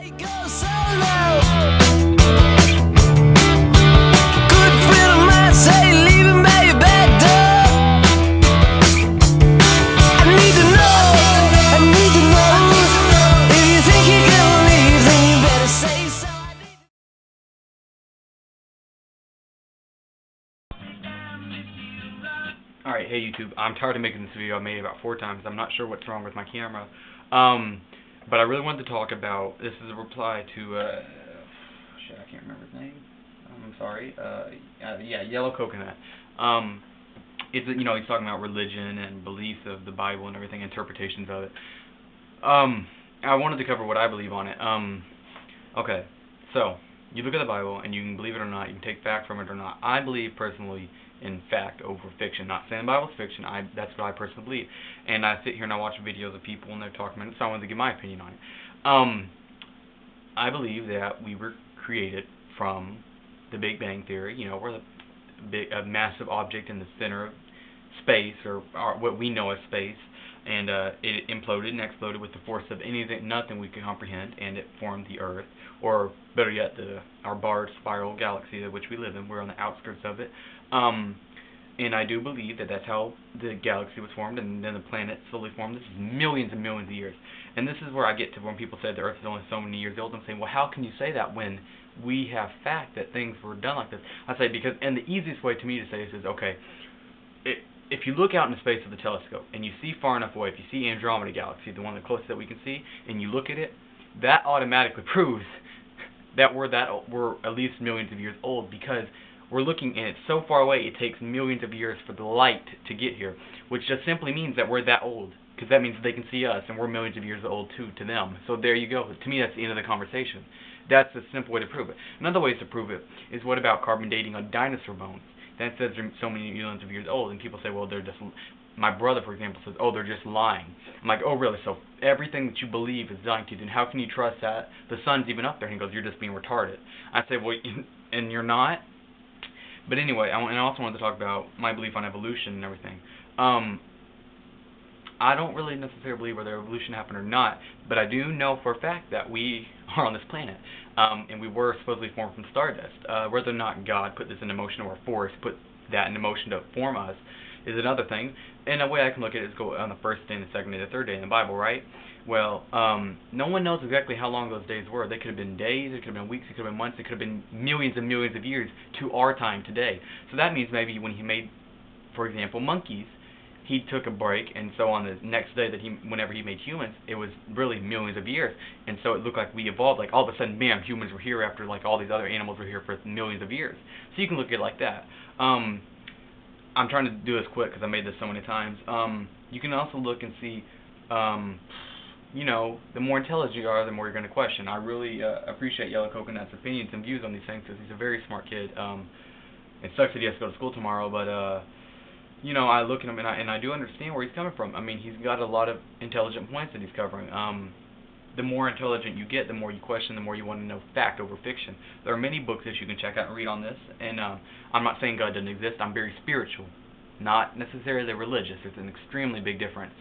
Alright, hey YouTube, I'm tired of making this video. I made it about 4 times. I'm not sure what's wrong with my camera. But I really wanted to talk about, this is a reply to, shit, I can't remember his name. I'm sorry. Yeah, Yellow Coconut. It's, you know, he's talking about religion and beliefs of the Bible and everything, interpretations of it. I wanted to cover what I believe on it. Okay, so, you look at the Bible, and you can believe it or not, you can take fact from it or not. I believe, personally, in fact over fiction. Not saying the Bible's fiction, that's what I personally believe. And I sit here and I watch videos of people and they're talking about it, so I wanted to give my opinion on it. I believe that we were created from the Big Bang Theory. You know, we're a massive object in the center of space, or what we know as space, and it imploded and exploded with the force of nothing we can comprehend, and it formed the Earth, or better yet, our barred spiral galaxy of which we live in. We're on the outskirts of it. And I do believe that that's how the galaxy was formed, and then the planet slowly formed. This is millions and millions of years. And this is where I get to when people say the Earth is only so many years old. I'm saying, well, how can you say that when we have fact that things were done like this? I say because, and the easiest way to me to say this is, okay, if you look out in space with a telescope and you see far enough away, if you see Andromeda Galaxy, the one the closest that we can see, and you look at it, that automatically proves that we're at least millions of years old, because we're looking and it's so far away it takes millions of years for the light to get here, which just simply means that we're that old, because that means they can see us and we're millions of years old too to them. So there you go. To me, that's the end of the conversation. That's a simple way to prove it. Another way to prove it is, what about carbon dating on dinosaur bones? That says they're so many millions of years old, and people say, well, they're just, my brother, for example, says, oh, they're just lying. I'm like, oh, really? So everything that you believe is lying to you, then how can you trust that? The sun's even up there. And he goes, you're just being retarded. I say, well, and you're not? But anyway, I also wanted to talk about my belief on evolution and everything. I don't really necessarily believe whether evolution happened or not, but I do know for a fact that we are on this planet, and we were supposedly formed from stardust. Whether or not God put this into motion, or a force put that into motion to form us, is another thing. And a way I can look at it is go on the first day, and the second day, the third day in the Bible, right? Well, no one knows exactly how long those days were. They could have been days, it could have been weeks, it could have been months, it could have been millions and millions of years to our time today. So that means maybe when he made, for example, monkeys, he took a break, and so on the next day whenever he made humans, it was really millions of years, and so it looked like we evolved, like all of a sudden, bam, humans were here after like all these other animals were here for millions of years. So you can look at it like that. I'm trying to do this quick because I made this so many times. You can also look and see, you know, the more intelligent you are, the more you're going to question. I really appreciate Yellow Coconut's opinions and views on these things, because he's a very smart kid. It sucks that he has to go to school tomorrow, but you know, I look at him and I do understand where he's coming from. I mean, he's got a lot of intelligent points that he's covering. The more intelligent you get, the more you question, the more you want to know fact over fiction. There are many books that you can check out and read on this, and I'm not saying God doesn't exist. I'm very spiritual, not necessarily religious. There's an extremely big difference.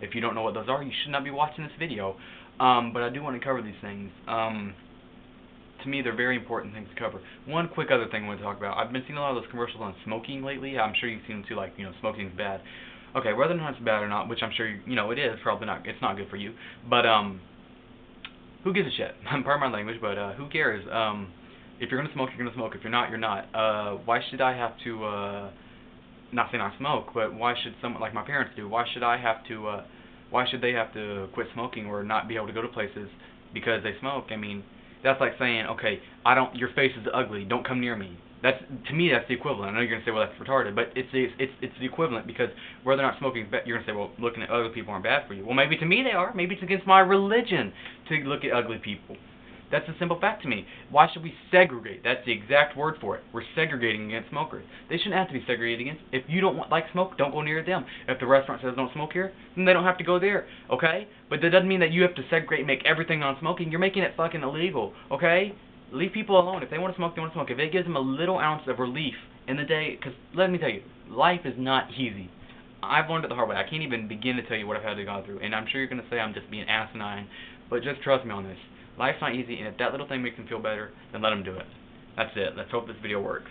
If you don't know what those are, you should not be watching this video. But I do want to cover these things. To me, they're very important things to cover. One quick other thing I want to talk about. I've been seeing a lot of those commercials on smoking lately. I'm sure you've seen them too, like, you know, smoking's bad. Okay, whether or not it's bad or not, which I'm sure you know it is, probably not. It's not good for you. But who gives a shit? Pardon my language, but who cares? If you're gonna smoke, you're gonna smoke. If you're not, you're not. Why should I have to? Not saying I smoke, but why should someone like my parents do? Why should I have to? Why should they have to quit smoking or not be able to go to places because they smoke? I mean, that's like saying, okay, your face is ugly, don't come near me. To me, that's the equivalent. I know you're gonna say, well, that's retarded, but it's the equivalent, because whether or not smoking is bad, you're gonna say, well, looking at ugly people aren't bad for you. Well, maybe to me they are. Maybe it's against my religion to look at ugly people. That's a simple fact to me. Why should we segregate? That's the exact word for it. We're segregating against smokers. They shouldn't have to be segregated against. If you don't like smoke, don't go near them. If the restaurant says don't smoke here, then they don't have to go there, okay? But that doesn't mean that you have to segregate and make everything non-smoking. You're making it fucking illegal, okay? Leave people alone. If they want to smoke, they want to smoke. If it gives them a little ounce of relief in the day, because let me tell you, life is not easy. I've learned it the hard way. I can't even begin to tell you what I've had to go through, and I'm sure you're going to say I'm just being asinine, but just trust me on this. Life's not easy, and if that little thing makes them feel better, then let them do it. That's it. Let's hope this video works.